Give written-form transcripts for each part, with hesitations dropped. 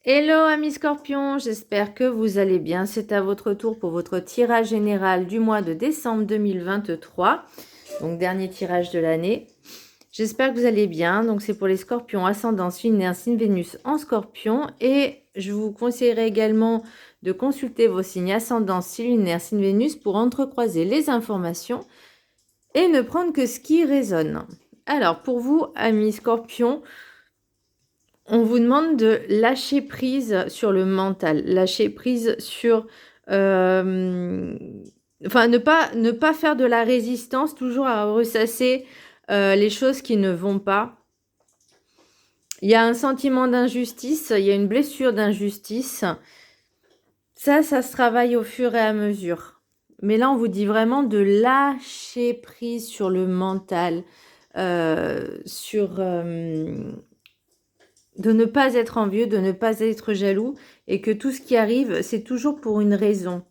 Hello amis scorpions, j'espère que vous allez bien. C'est à votre tour pour votre tirage général du mois de décembre 2023. Donc dernier tirage de l'année. J'espère que vous allez bien. Donc c'est pour les scorpions ascendant lunaire signe Vénus en scorpion. Et je vous conseillerais également de consulter vos signes ascendant lunaire signe Vénus pour entrecroiser les informations et ne prendre que ce qui résonne. Alors pour vous amis scorpions, on vous demande de lâcher prise sur le mental, lâcher prise sur... enfin, ne pas faire de la résistance, toujours à ressasser les choses qui ne vont pas. Il y a un sentiment d'injustice, il y a une blessure d'injustice. Ça se travaille au fur et à mesure. Mais là, on vous dit vraiment de lâcher prise sur le mental, sur... de ne pas être envieux, de ne pas être jaloux, et que tout ce qui arrive, c'est toujours pour une raison.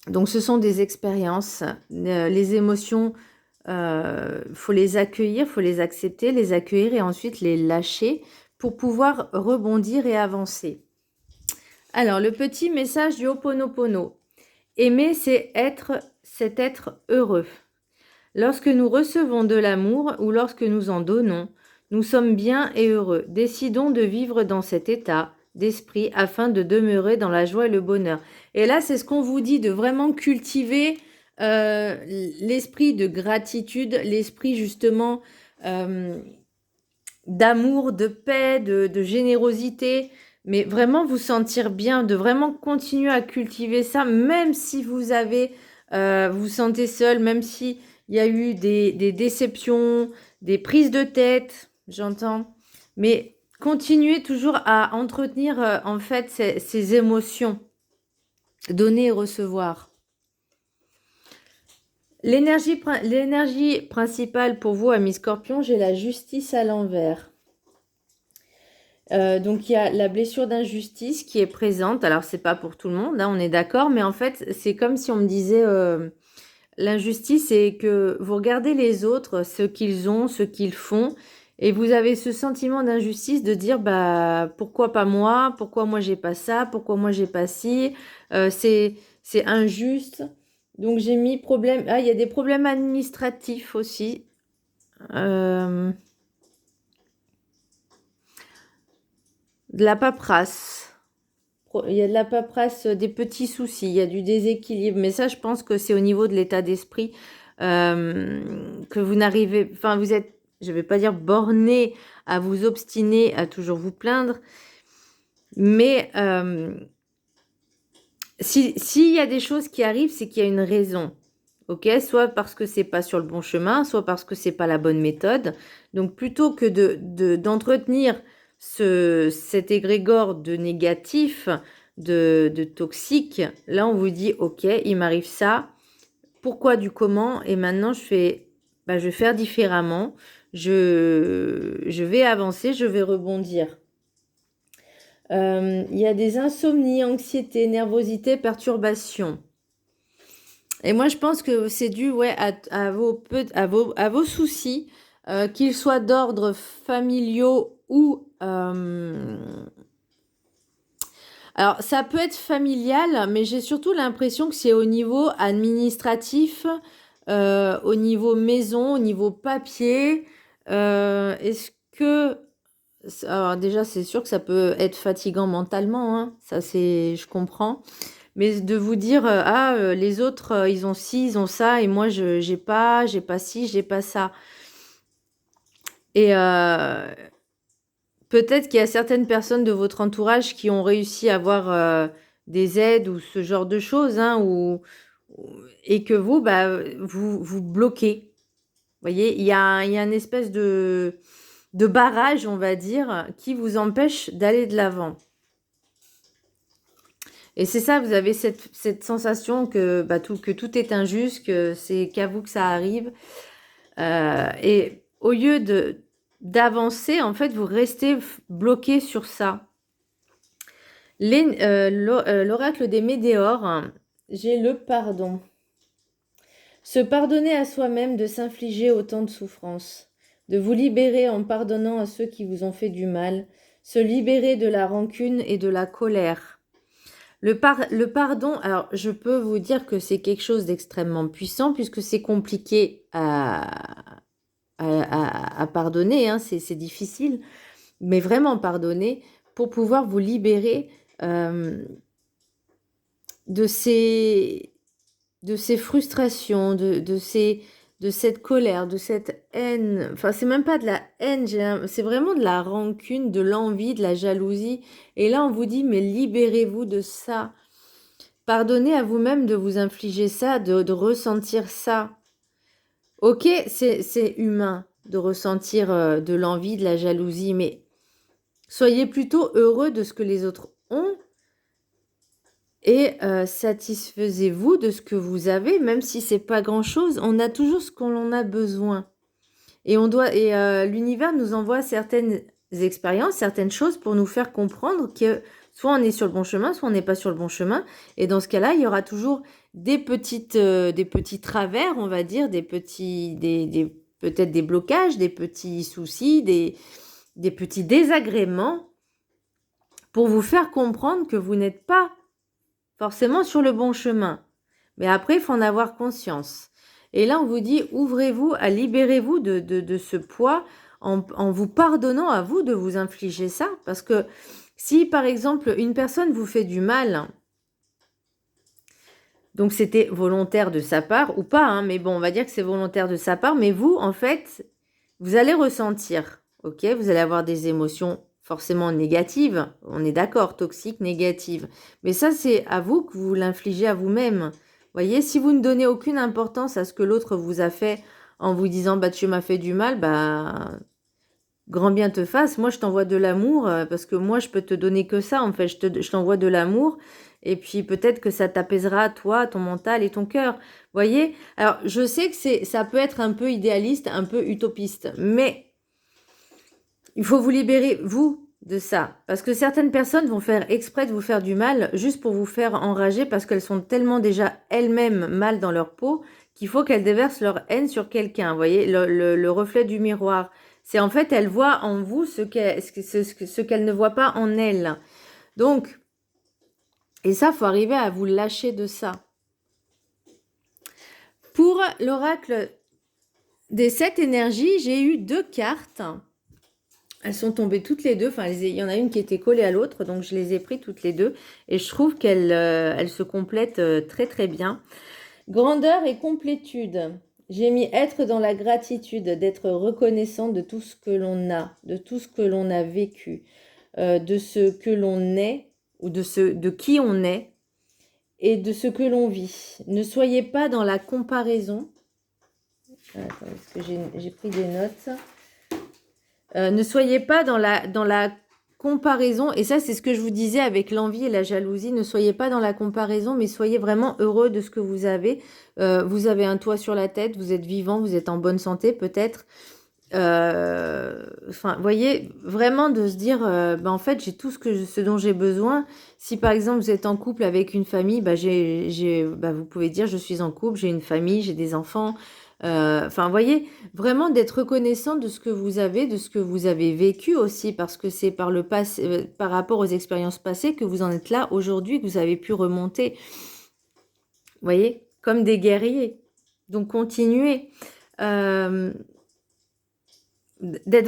Donc ce sont des expériences, les émotions, faut les accueillir, faut les accepter, les accueillir et ensuite les lâcher pour pouvoir rebondir et avancer. Alors le petit message du Ho'oponopono. Aimer, c'est être heureux. Lorsque nous recevons de l'amour ou lorsque nous en donnons, nous sommes bien et heureux. Décidons de vivre dans cet état d'esprit afin de demeurer dans la joie et le bonheur. Et là, c'est ce qu'on vous dit, de vraiment cultiver l'esprit de gratitude, l'esprit justement d'amour, de paix, de générosité, mais vraiment vous sentir bien, de vraiment continuer à cultiver ça, même si vous avez, vous vous sentez seul, même si il y a eu des déceptions, des prises de tête, j'entends, mais continuez toujours à entretenir en fait ces émotions, donner et recevoir. L'énergie principale pour vous, amis scorpions, j'ai la justice à l'envers. Donc il y a la blessure d'injustice qui est présente. Alors c'est pas pour tout le monde, hein, on est d'accord, mais en fait c'est comme si on me disait l'injustice, c'est que vous regardez les autres, ce qu'ils ont, ce qu'ils font, et vous avez ce sentiment d'injustice de dire bah pourquoi pas moi, pourquoi moi j'ai pas ça, pourquoi moi j'ai pas ci, c'est injuste. Donc j'ai mis problème. Ah, il y a des problèmes administratifs aussi. De la paperasse. Il y a de la paperasse, des petits soucis, il y a du déséquilibre. Mais ça, je pense que c'est au niveau de l'état d'esprit que vous n'arrivez... Enfin, vous êtes, je ne vais pas dire borné à vous obstiner, à toujours vous plaindre. Mais s'il y a des choses qui arrivent, c'est qu'il y a une raison. Ok, soit parce que c'est pas sur le bon chemin, soit parce que c'est pas la bonne méthode. Donc plutôt que d'entretenir cet égrégore de négatif, de toxique, là on vous dit ok, il m'arrive ça, pourquoi du comment, et maintenant je vais faire différemment, je vais avancer, je vais rebondir. Il y a des insomnies, anxiété, nervosité, perturbation. Et moi, je pense que c'est dû à vos soucis, qu'ils soient d'ordre familiaux ou... Alors, ça peut être familial, mais j'ai surtout l'impression que c'est au niveau administratif, au niveau maison, au niveau papier. Est-ce que... Alors déjà, c'est sûr que ça peut être fatigant mentalement, hein. Ça, je comprends. Mais de vous dire, les autres, ils ont ci, ils ont ça, et moi, j'ai pas ci, j'ai pas ça. Et peut-être qu'il y a certaines personnes de votre entourage qui ont réussi à avoir des aides ou ce genre de choses, hein, et que vous, vous bloquez. Vous voyez, il y a une espèce de barrage, on va dire, qui vous empêche d'aller de l'avant. Et c'est ça, vous avez cette sensation que, que tout est injuste, que c'est qu'à vous que ça arrive. Et au lieu d'avancer, en fait, vous restez bloqué sur ça. L'oracle des météores, hein, j'ai le pardon. Se pardonner à soi-même de s'infliger autant de souffrances. De vous libérer en pardonnant à ceux qui vous ont fait du mal. se libérer de la rancune et de la colère. Le pardon, alors je peux vous dire que c'est quelque chose d'extrêmement puissant puisque c'est compliqué à pardonner, hein, c'est difficile, mais vraiment pardonner pour pouvoir vous libérer de ces frustrations, de cette colère, de cette haine. Enfin, c'est même pas de la haine, c'est vraiment de la rancune, de l'envie, de la jalousie. Et là, on vous dit, mais libérez-vous de ça. Pardonnez à vous-même de vous infliger ça, de ressentir ça. Ok, c'est humain de ressentir de l'envie, de la jalousie, mais soyez plutôt heureux de ce que les autres ont et satisfaisez-vous de ce que vous avez, même si c'est pas grand-chose. On a toujours ce qu'on en a besoin. Et l'univers nous envoie certaines expériences, certaines choses pour nous faire comprendre que soit on est sur le bon chemin, soit on n'est pas sur le bon chemin. Et dans ce cas-là, il y aura toujours des petits travers, on va dire, peut-être des blocages, des petits soucis, des petits désagréments pour vous faire comprendre que vous n'êtes pas forcément sur le bon chemin. Mais après, il faut en avoir conscience. Et là, on vous dit, ouvrez-vous, libérez-vous de ce poids en vous pardonnant à vous de vous infliger ça. Parce que si, par exemple, une personne vous fait du mal, donc c'était volontaire de sa part, ou pas, hein, mais bon, on va dire que c'est volontaire de sa part, mais vous, en fait, vous allez ressentir, ok? Vous allez avoir des émotions forcément négatives, on est d'accord, toxiques, négatives. Mais ça, c'est à vous que vous l'infligez à vous-même. Voyez, si vous ne donnez aucune importance à ce que l'autre vous a fait en vous disant, bah, tu m'as fait du mal, bah, grand bien te fasse. Moi, je t'envoie de l'amour parce que moi, je peux te donner que ça. En fait, je t'envoie de l'amour. Et puis, peut-être que ça t'apaisera, toi, ton mental et ton cœur. Voyez? Alors, je sais que ça peut être un peu idéaliste, un peu utopiste. Mais il faut vous libérer, vous, de ça. Parce que certaines personnes vont faire exprès de vous faire du mal juste pour vous faire enrager parce qu'elles sont tellement déjà elles-mêmes mal dans leur peau qu'il faut qu'elles déversent leur haine sur quelqu'un. Vous voyez, le reflet du miroir. C'est en fait, elles voient en vous ce qu'elles ne voient pas en elles. Donc, et ça, il faut arriver à vous lâcher de ça. Pour l'oracle des 7 énergies, j'ai eu 2 cartes. Elles sont tombées toutes les deux. Enfin, il y en a une qui était collée à l'autre, donc je les ai pris toutes les deux. Et je trouve qu'elles se complètent très très bien. Grandeur et complétude. J'ai mis être dans la gratitude, d'être reconnaissant de tout ce que l'on a, de tout ce que l'on a vécu, de ce que l'on est ou de qui on est et de ce que l'on vit. Ne soyez pas dans la comparaison. Attends, parce que j'ai pris des notes. Ne soyez pas dans la comparaison, et ça c'est ce que je vous disais avec l'envie et la jalousie, ne soyez pas dans la comparaison, mais soyez vraiment heureux de ce que vous avez. Vous avez un toit sur la tête, vous êtes vivant, vous êtes en bonne santé peut-être. Enfin, voyez, vraiment de se dire, en fait j'ai tout ce dont j'ai besoin. Si par exemple vous êtes en couple avec une famille, vous pouvez dire je suis en couple, j'ai une famille, j'ai des enfants. Enfin, voyez, vraiment d'être reconnaissant de ce que vous avez, de ce que vous avez vécu aussi, parce que c'est par le passé, par rapport aux expériences passées que vous en êtes là aujourd'hui, que vous avez pu remonter. Voyez, comme des guerriers. Donc continuez. D'être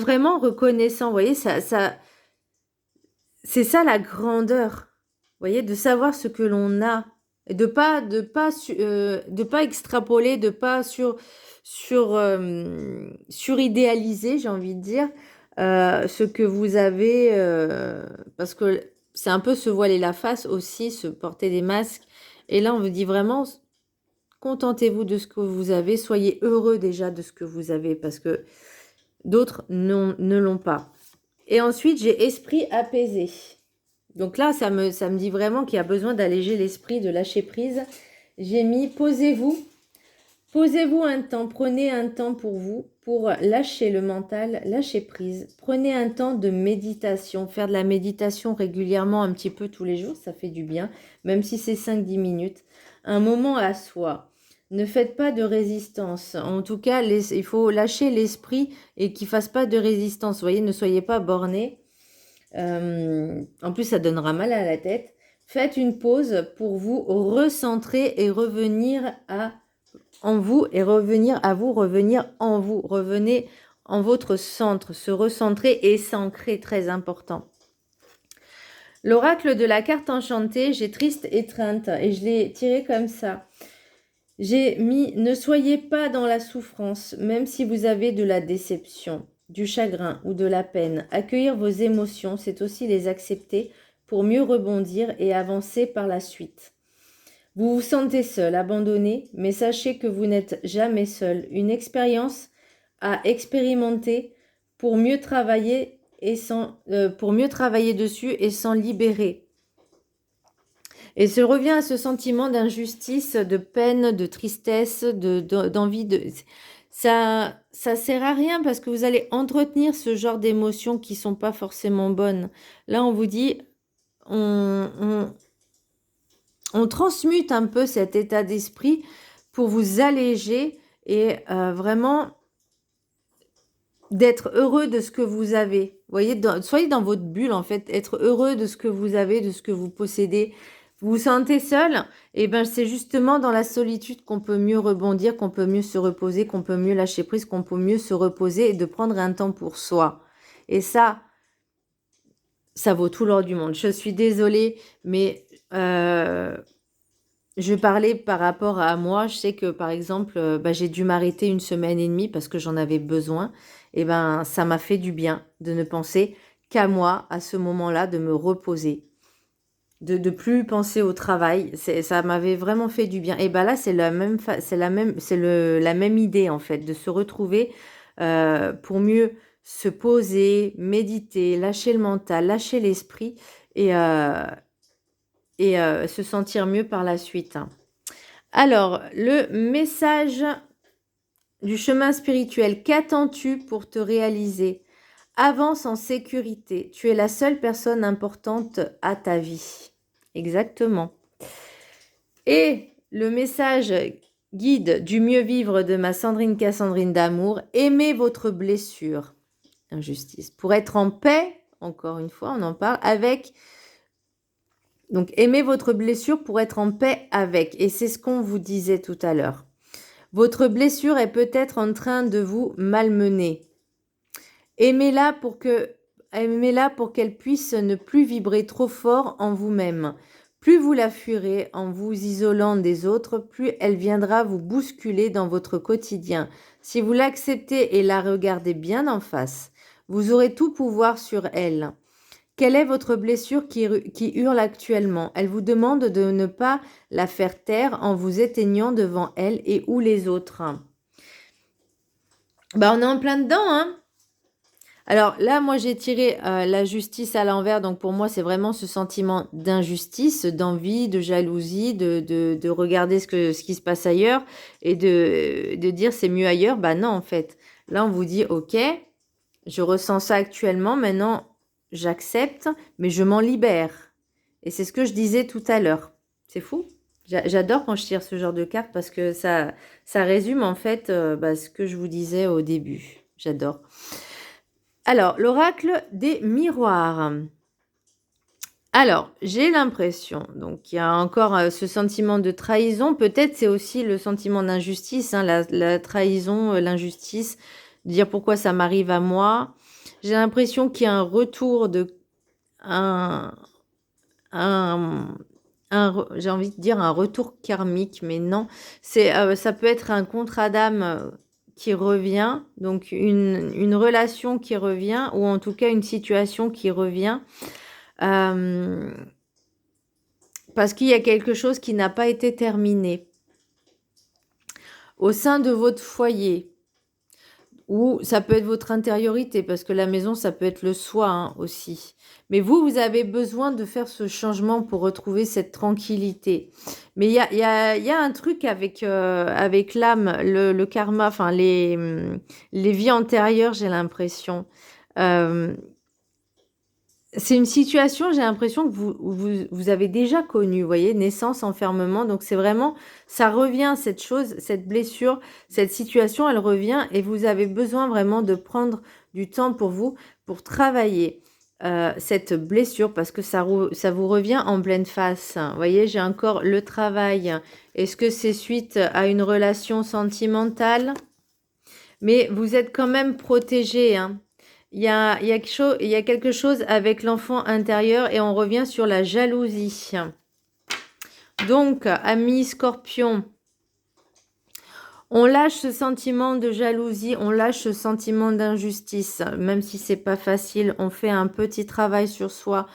vraiment reconnaissant, vous voyez, c'est ça la grandeur. Vous voyez, de savoir ce que l'on a. Et de pas extrapoler, de pas suridéaliser, j'ai envie de dire, ce que vous avez, parce que c'est un peu se voiler la face aussi, se porter des masques. Et là, on vous dit vraiment, contentez-vous de ce que vous avez, soyez heureux déjà de ce que vous avez, parce que d'autres ne l'ont pas. Et ensuite, j'ai esprit apaisé. Donc là, ça me dit vraiment qu'il y a besoin d'alléger l'esprit, de lâcher prise. J'ai mis posez-vous. Posez-vous un temps, prenez un temps pour vous, pour lâcher le mental, lâcher prise. Prenez un temps de méditation. Faire de la méditation régulièrement, un petit peu tous les jours, ça fait du bien, même si c'est 5-10 minutes. Un moment à soi. Ne faites pas de résistance. En tout cas, il faut lâcher l'esprit et qu'il ne fasse pas de résistance. Vous voyez, ne soyez pas bornés. En plus, ça donnera mal à la tête. Faites une pause pour vous recentrer et revenir en vous et revenir à vous, revenir en vous. Revenez en votre centre, se recentrer et s'ancrer, très important. L'oracle de la carte enchantée, j'ai triste étreinte et je l'ai tiré comme ça. J'ai mis « Ne soyez pas dans la souffrance, même si vous avez de la déception, du chagrin ou de la peine. Accueillir vos émotions, c'est aussi les accepter pour mieux rebondir et avancer par la suite. Vous vous sentez seul, abandonné, mais sachez que vous n'êtes jamais seul. Une expérience à expérimenter pour mieux travailler dessus et s'en libérer. Et se revient à ce sentiment d'injustice, de peine, de tristesse, d'envie de... Ça sert à rien parce que vous allez entretenir ce genre d'émotions qui sont pas forcément bonnes. Là, on vous dit, on transmute un peu cet état d'esprit pour vous alléger et vraiment d'être heureux de ce que vous avez. Vous voyez, soyez dans votre bulle en fait, être heureux de ce que vous avez, de ce que vous possédez. Vous vous sentez seul? Et ben c'est justement dans la solitude qu'on peut mieux rebondir, qu'on peut mieux se reposer, qu'on peut mieux lâcher prise, qu'on peut mieux se reposer et de prendre un temps pour soi. Et ça vaut tout l'or du monde. Je suis désolée, mais je parlais par rapport à moi. Je sais que par exemple, j'ai dû m'arrêter 1 semaine et demie parce que j'en avais besoin. Et ben ça m'a fait du bien de ne penser qu'à moi à ce moment-là, de me reposer. De plus penser au travail, ça m'avait vraiment fait du bien. Et ben là, c'est la même idée en fait, de se retrouver pour mieux se poser, méditer, lâcher le mental, lâcher l'esprit et se sentir mieux par la suite. Alors, le message du chemin spirituel, qu'attends-tu pour te réaliser? Avance en sécurité. Tu es la seule personne importante à ta vie. Exactement. Et le message guide du mieux vivre de ma Sandrine Cassandrine d'amour, aimez votre blessure. Injustice. Pour être en paix, encore une fois, on en parle, avec... Donc, aimez votre blessure pour être en paix avec. Et c'est ce qu'on vous disait tout à l'heure. Votre blessure est peut-être en train de vous malmener. Aimez-la pour qu'elle puisse ne plus vibrer trop fort en vous-même. Plus vous la fuirez en vous isolant des autres, plus elle viendra vous bousculer dans votre quotidien. Si vous l'acceptez et la regardez bien en face, vous aurez tout pouvoir sur elle. Quelle est votre blessure qui hurle actuellement? Elle vous demande de ne pas la faire taire en vous éteignant devant elle et ou les autres. On est en plein dedans, hein? Alors là, moi, j'ai tiré la justice à l'envers. Donc pour moi, c'est vraiment ce sentiment d'injustice, d'envie, de jalousie, de regarder ce qui se passe ailleurs et de dire c'est mieux ailleurs. Non, en fait. Là, on vous dit, ok, je ressens ça actuellement. Maintenant, j'accepte, mais je m'en libère. Et c'est ce que je disais tout à l'heure. C'est fou. J'adore quand je tire ce genre de cartes parce que ça résume en fait ce que je vous disais au début. J'adore. Alors, l'oracle des miroirs. Alors, j'ai l'impression, donc il y a encore ce sentiment de trahison. Peut-être c'est aussi le sentiment d'injustice, hein, la trahison, l'injustice, dire pourquoi ça m'arrive à moi. J'ai l'impression qu'il y a un retour de... j'ai envie de dire un retour karmique, mais non. Ça peut être un contrat d'âme qui revient, donc une relation qui revient, ou en tout cas une situation qui revient, parce qu'il y a quelque chose qui n'a pas été terminé. Au sein de votre foyer, ou ça peut être votre intériorité, parce que la maison, ça peut être le soi hein, aussi. Mais vous avez besoin de faire ce changement pour retrouver cette tranquillité. Mais il y a un truc avec l'âme, le karma, enfin les vies antérieures, j'ai l'impression. C'est une situation, j'ai l'impression que vous avez déjà connu, vous voyez, naissance, enfermement. Donc c'est vraiment, ça revient, cette chose, cette blessure, cette situation, elle revient et vous avez besoin vraiment de prendre du temps pour vous, pour travailler. cette blessure parce que ça vous revient en pleine face. Vous voyez, j'ai encore le travail. Est-ce que c'est suite à une relation sentimentale? Mais vous êtes quand même protégé, hein. Il y a quelque chose avec l'enfant intérieur et on revient sur la jalousie. Donc, amis Scorpion, on lâche ce sentiment de jalousie, on lâche ce sentiment d'injustice. Même si c'est pas facile, on fait un petit travail sur soi.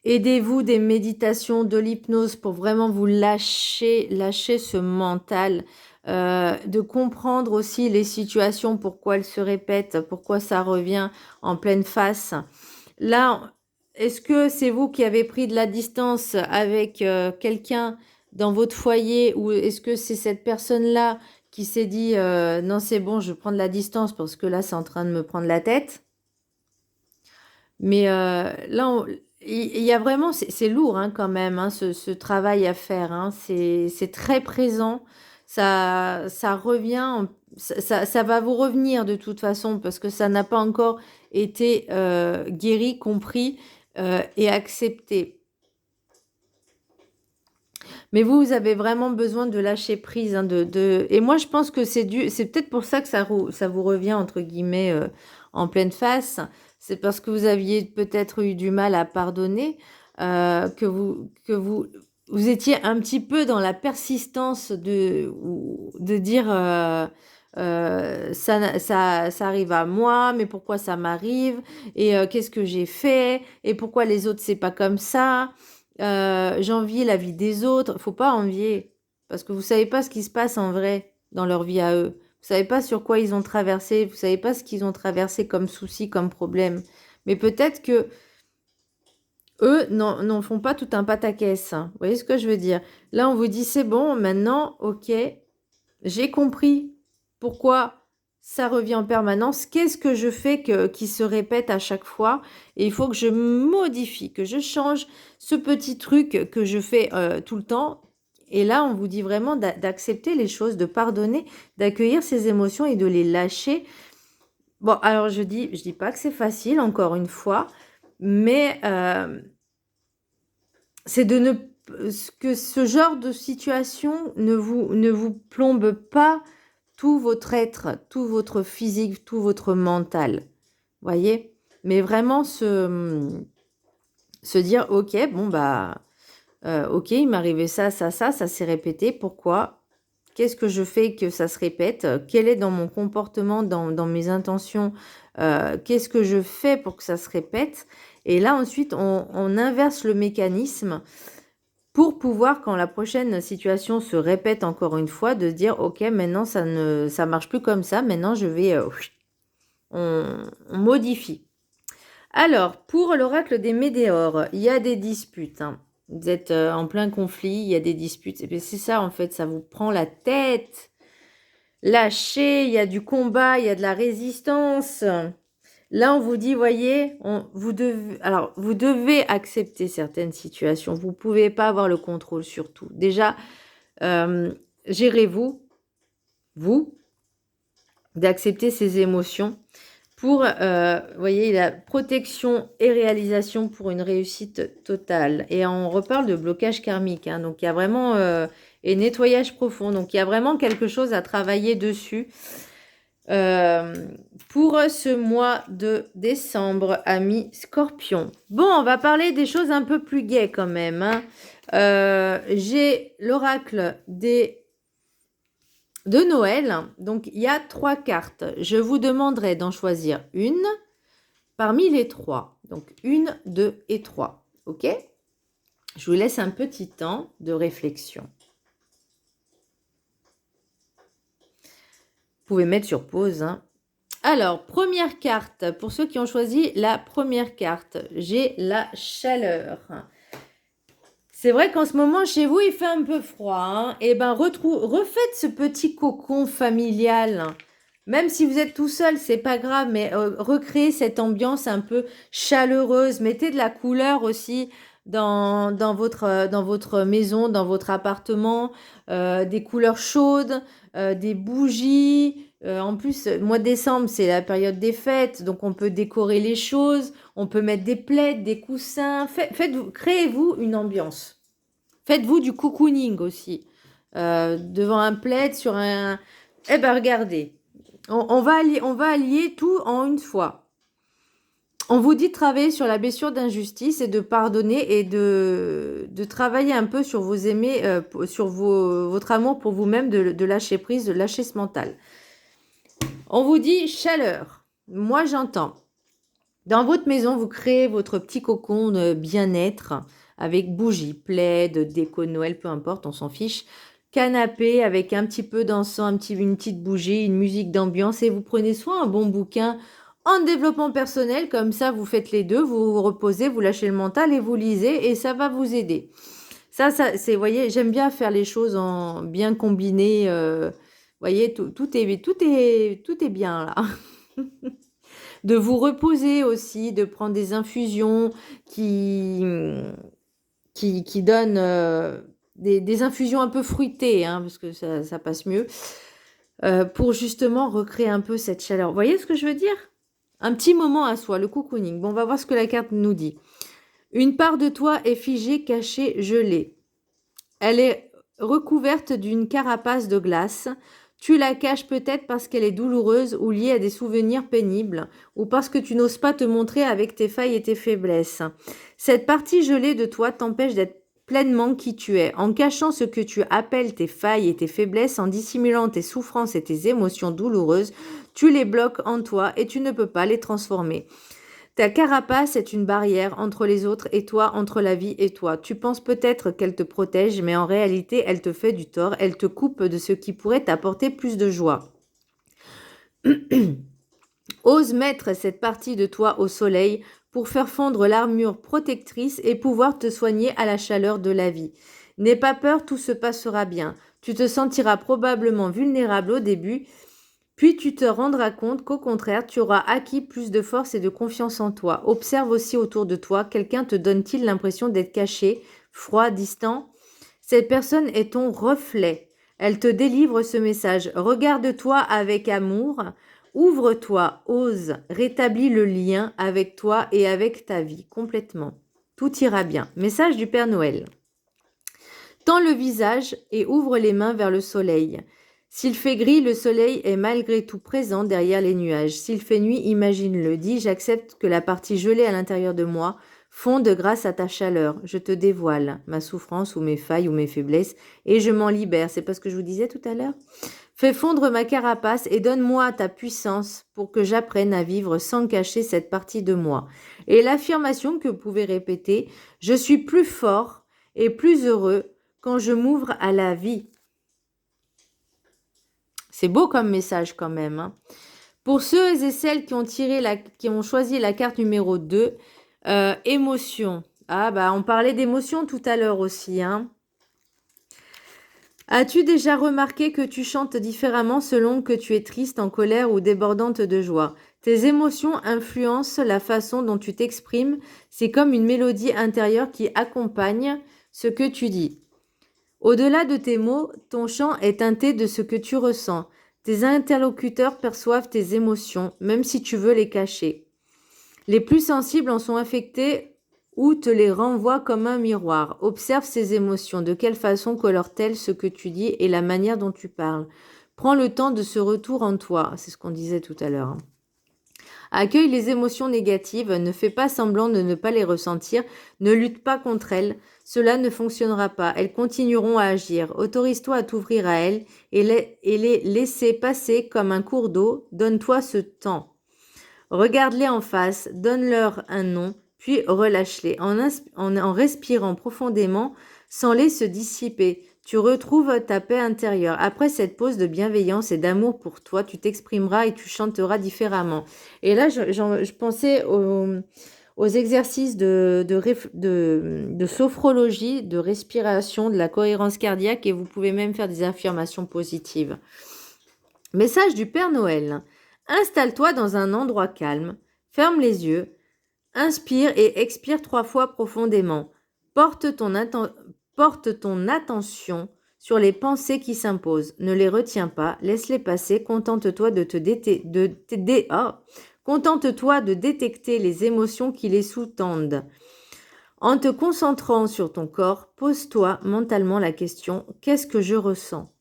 Aidez-vous des méditations, de l'hypnose pour vraiment vous lâcher ce mental. De comprendre aussi les situations, pourquoi elles se répètent, pourquoi ça revient en pleine face. Là, est-ce que c'est vous qui avez pris de la distance avec quelqu'un dans votre foyer ou est-ce que c'est cette personne-là qui s'est dit non c'est bon je prends de la distance parce que là c'est en train de me prendre la tête. Mais là il y a vraiment c'est lourd hein, quand même hein, ce travail à faire hein, c'est très présent, ça revient, ça va vous revenir de toute façon parce que ça n'a pas encore été guéri, compris et accepté. Mais vous avez vraiment besoin de lâcher prise. Hein, Et moi, je pense que c'est peut-être pour ça que ça vous revient, entre guillemets, en pleine face. C'est parce que vous aviez peut-être eu du mal à pardonner, que vous étiez un petit peu dans la persistance de dire ça arrive à moi, mais pourquoi ça m'arrive? Et qu'est-ce que j'ai fait? Et pourquoi les autres, c'est pas comme ça? J'envie la vie des autres. Faut pas envier. Parce que vous savez pas ce qui se passe en vrai dans leur vie à eux. Vous savez pas sur quoi ils ont traversé. Vous savez pas ce qu'ils ont traversé comme souci, comme problème. Mais peut-être que eux n'en font pas tout un pataquès. Vous voyez ce que je veux dire? Là, on vous dit, c'est bon, maintenant, ok, j'ai compris pourquoi ça revient en permanence. Qu'est-ce que je fais qui se répète à chaque fois? Et il faut que je modifie, que je change ce petit truc que je fais tout le temps. Et là, on vous dit vraiment d'accepter les choses, de pardonner, d'accueillir ces émotions et de les lâcher. Bon, alors je dis pas que c'est facile, encore une fois, mais c'est de ne que ce genre de situation ne vous plombe pas tout votre être, tout votre physique, tout votre mental. Voyez? Mais vraiment se dire, ok, bon bah, ok, il m'arrivait ça s'est répété. Pourquoi? Qu'est-ce que je fais que ça se répète? Quel est dans mon comportement, dans mes intentions? Qu'est-ce que je fais pour que ça se répète? Et là, ensuite, on inverse le mécanisme pour pouvoir, quand la prochaine situation se répète encore une fois, de dire, ok, maintenant, ça marche plus comme ça. Maintenant, je vais... on modifie. Alors, pour l'oracle des Médéores, il y a des disputes. Hein. Vous êtes en plein conflit, il y a des disputes. C'est ça, en fait, ça vous prend la tête. Lâchez, il y a du combat, il y a de la résistance. Là, on vous dit, voyez, vous devez accepter certaines situations. Vous ne pouvez pas avoir le contrôle sur tout. Déjà, gérez-vous, d'accepter ces émotions pour, voyez, la protection et réalisation pour une réussite totale. Et on reparle de blocage karmique. Hein, donc, il y a vraiment... et nettoyage profond. Donc, il y a vraiment quelque chose à travailler dessus. Pour ce mois de décembre, amis Scorpion. Bon, on va parler des choses un peu plus gaies quand même. Hein. J'ai l'oracle de Noël. Donc, il y a 3 cartes. Je vous demanderai d'en choisir une parmi les 3. Donc, 1, 2 et 3. OK? Je vous laisse un petit temps de réflexion. Vous pouvez mettre sur pause. Hein. Alors, première carte. Pour ceux qui ont choisi la première carte, j'ai la chaleur. C'est vrai qu'en ce moment, chez vous, il fait un peu froid. Hein. Et bien, refaites ce petit cocon familial. Même si vous êtes tout seul, c'est pas grave, mais recréez cette ambiance un peu chaleureuse. Mettez de la couleur aussi dans votre maison, dans votre appartement. Des couleurs chaudes, des bougies. En plus, mois de décembre, c'est la période des fêtes, donc on peut décorer les choses. On peut mettre des plaids, des coussins. Créez-vous une ambiance. Faites-vous du cocooning aussi. Devant un plaid, sur un... Eh ben regardez, on va allier tout en une fois. On vous dit de travailler sur la blessure d'injustice et de pardonner et de travailler un peu sur sur votre amour pour vous-même, de lâcher prise, de lâcher ce mental. On vous dit chaleur. Moi, j'entends. Dans votre maison, vous créez votre petit cocon de bien-être avec bougies, plaid, déco de Noël, peu importe, on s'en fiche. Canapé avec un petit peu d'encens, une petite bougie, une musique d'ambiance et vous prenez soit un bon bouquin en développement personnel, comme ça vous faites les deux, vous vous reposez, vous lâchez le mental et vous lisez et ça va vous aider. Ça c'est, vous voyez, j'aime bien faire les choses en bien combinées. Vous voyez, tout est bien là. De vous reposer aussi, de prendre des infusions qui donnent des infusions un peu fruitées, hein, parce que ça passe mieux, pour justement recréer un peu cette chaleur. Vous voyez ce que je veux dire? Un petit moment à soi, le cocooning. Bon, on va voir ce que la carte nous dit. Une part de toi est figée, cachée, gelée. Elle est recouverte d'une carapace de glace. Tu la caches peut-être parce qu'elle est douloureuse ou liée à des souvenirs pénibles, ou parce que tu n'oses pas te montrer avec tes failles et tes faiblesses. Cette partie gelée de toi t'empêche d'être pleinement qui tu es. En cachant ce que tu appelles tes failles et tes faiblesses, en dissimulant tes souffrances et tes émotions douloureuses, tu les bloques en toi et tu ne peux pas les transformer. Ta carapace est une barrière entre les autres et toi, entre la vie et toi. Tu penses peut-être qu'elle te protège, mais en réalité, elle te fait du tort, elle te coupe de ce qui pourrait t'apporter plus de joie. Ose mettre cette partie de toi au soleil pour faire fondre l'armure protectrice et pouvoir te soigner à la chaleur de la vie. N'aie pas peur, tout se passera bien. Tu te sentiras probablement vulnérable au début, puis tu te rendras compte qu'au contraire, tu auras acquis plus de force et de confiance en toi. Observe aussi autour de toi, quelqu'un te donne-t-il l'impression d'être caché, froid, distant? Cette personne est ton reflet. Elle te délivre ce message. Regarde-toi avec amour, ouvre-toi, ose, rétablis le lien avec toi et avec ta vie complètement. Tout ira bien. Message du Père Noël. Tends le visage et ouvre les mains vers le soleil. S'il fait gris, le soleil est malgré tout présent derrière les nuages. S'il fait nuit, imagine-le. Dis, j'accepte que la partie gelée à l'intérieur de moi fonde grâce à ta chaleur. Je te dévoile ma souffrance ou mes failles ou mes faiblesses et je m'en libère. C'est pas ce que je vous disais tout à l'heure? Fais fondre ma carapace et donne-moi ta puissance pour que j'apprenne à vivre sans cacher cette partie de moi. Et l'affirmation que vous pouvez répéter, je suis plus fort et plus heureux quand je m'ouvre à la vie. C'est beau comme message quand même, hein. Pour ceux et celles qui ont choisi la carte numéro 2, émotion. Ah bah on parlait d'émotion tout à l'heure aussi, hein. As-tu déjà remarqué que tu chantes différemment selon que tu es triste, en colère ou débordante de joie? Tes émotions influencent la façon dont tu t'exprimes. C'est comme une mélodie intérieure qui accompagne ce que tu dis. Au-delà de tes mots, ton chant est teinté de ce que tu ressens. Tes interlocuteurs perçoivent tes émotions, même si tu veux les cacher. Les plus sensibles en sont affectés ou te les renvoient comme un miroir. Observe ces émotions, de quelle façon colorent-elles ce que tu dis et la manière dont tu parles. Prends le temps de ce retour en toi, c'est ce qu'on disait tout à l'heure. Accueille les émotions négatives, ne fais pas semblant de ne pas les ressentir, ne lutte pas contre elles, cela ne fonctionnera pas, elles continueront à agir. Autorise-toi à t'ouvrir à elles et les laisser passer comme un cours d'eau, donne-toi ce temps. Regarde-les en face, donne-leur un nom, puis relâche-les. En respirant profondément, sens-les se dissiper. Tu retrouves ta paix intérieure. Après cette pause de bienveillance et d'amour pour toi, tu t'exprimeras et tu chanteras différemment. Et là, je pensais aux exercices de sophrologie, de respiration, de la cohérence cardiaque et vous pouvez même faire des affirmations positives. Message du Père Noël. Installe-toi dans un endroit calme, ferme les yeux, inspire et expire 3 fois profondément. Porte ton attention sur les pensées qui s'imposent. Ne les retiens pas, laisse-les passer, Contente-toi de détecter les émotions qui les sous-tendent. En te concentrant sur ton corps, pose-toi mentalement la question « Qu'est-ce que je ressens ?»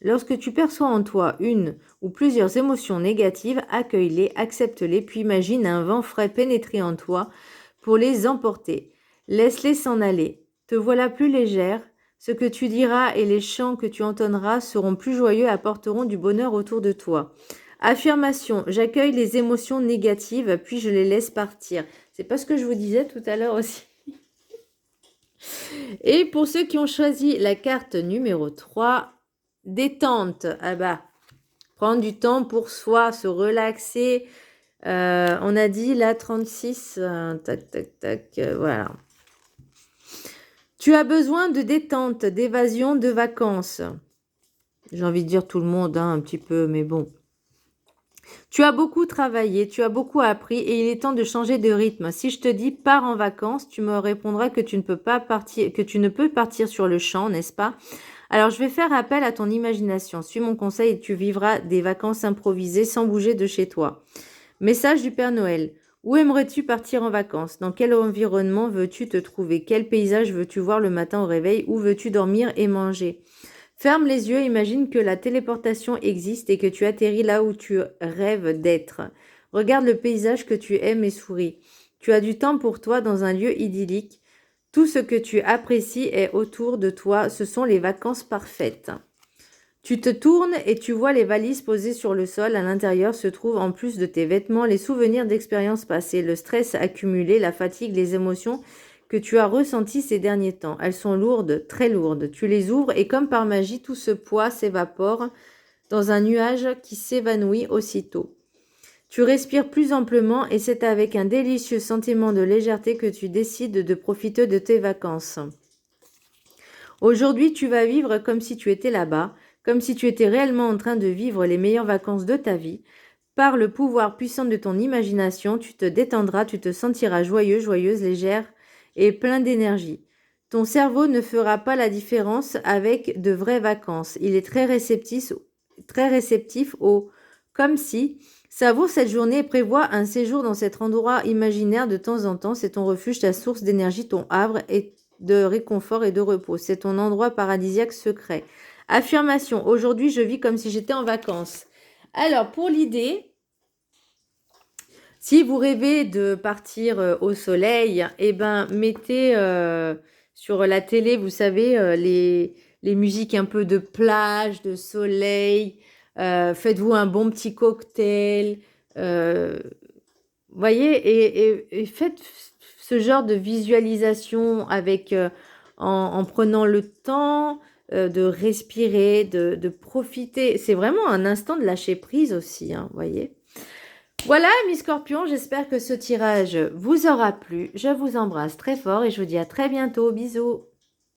Lorsque tu perçois en toi une ou plusieurs émotions négatives, accueille-les, accepte-les, puis imagine un vent frais pénétrer en toi pour les emporter. Laisse-les s'en aller. Te voilà plus légère. Ce que tu diras et les chants que tu entonneras seront plus joyeux, apporteront du bonheur autour de toi. Affirmation, j'accueille les émotions négatives, puis je les laisse partir. C'est pas ce que je vous disais tout à l'heure aussi. Et pour ceux qui ont choisi la carte numéro 3, détente. Ah bah, prendre du temps pour soi, se relaxer. On a dit là 36, tac, tac, tac, voilà. Tu as besoin de détente, d'évasion, de vacances. J'ai envie de dire tout le monde, hein, un petit peu, mais bon. Tu as beaucoup travaillé, tu as beaucoup appris et il est temps de changer de rythme. Si je te dis pars en vacances, tu me répondras que tu ne peux pas partir, que tu ne peux partir sur le champ, n'est-ce pas? Alors je vais faire appel à ton imagination. Suis mon conseil et tu vivras des vacances improvisées sans bouger de chez toi. Message du Père Noël. Où aimerais-tu partir en vacances? Dans quel environnement veux-tu te trouver? Quel paysage veux-tu voir le matin au réveil? Où veux-tu dormir et manger? Ferme les yeux, imagine que la téléportation existe et que tu atterris là où tu rêves d'être. Regarde le paysage que tu aimes et souris. Tu as du temps pour toi dans un lieu idyllique. Tout ce que tu apprécies est autour de toi. Ce sont les vacances parfaites. Tu te tournes et tu vois les valises posées sur le sol. À l'intérieur se trouvent, en plus de tes vêtements, les souvenirs d'expériences passées, le stress accumulé, la fatigue, les émotions que tu as ressenties ces derniers temps. Elles sont lourdes, très lourdes. Tu les ouvres et comme par magie, tout ce poids s'évapore dans un nuage qui s'évanouit aussitôt. Tu respires plus amplement et c'est avec un délicieux sentiment de légèreté que tu décides de profiter de tes vacances. Aujourd'hui, tu vas vivre comme si tu étais là-bas, comme si tu étais réellement en train de vivre les meilleures vacances de ta vie. Par le pouvoir puissant de ton imagination, tu te détendras, tu te sentiras joyeux, joyeuse, légère et plein d'énergie. Ton cerveau ne fera pas la différence avec de vraies vacances. Il est très réceptif au comme si. Savoure cette journée et prévois un séjour dans cet endroit imaginaire de temps en temps. C'est ton refuge, ta source d'énergie, ton havre et de réconfort et de repos. C'est ton endroit paradisiaque secret. Affirmation. Aujourd'hui, je vis comme si j'étais en vacances. Alors, pour l'idée, si vous rêvez de partir au soleil, eh ben, mettez sur la télé, vous savez, les musiques un peu de plage, de soleil. Faites-vous un bon petit cocktail. Voyez, et faites ce genre de visualisation avec, en prenant le temps de respirer, de profiter. C'est vraiment un instant de lâcher prise aussi, hein, voyez. Voilà, mes scorpions, j'espère que ce tirage vous aura plu. Je vous embrasse très fort et je vous dis à très bientôt. Bisous.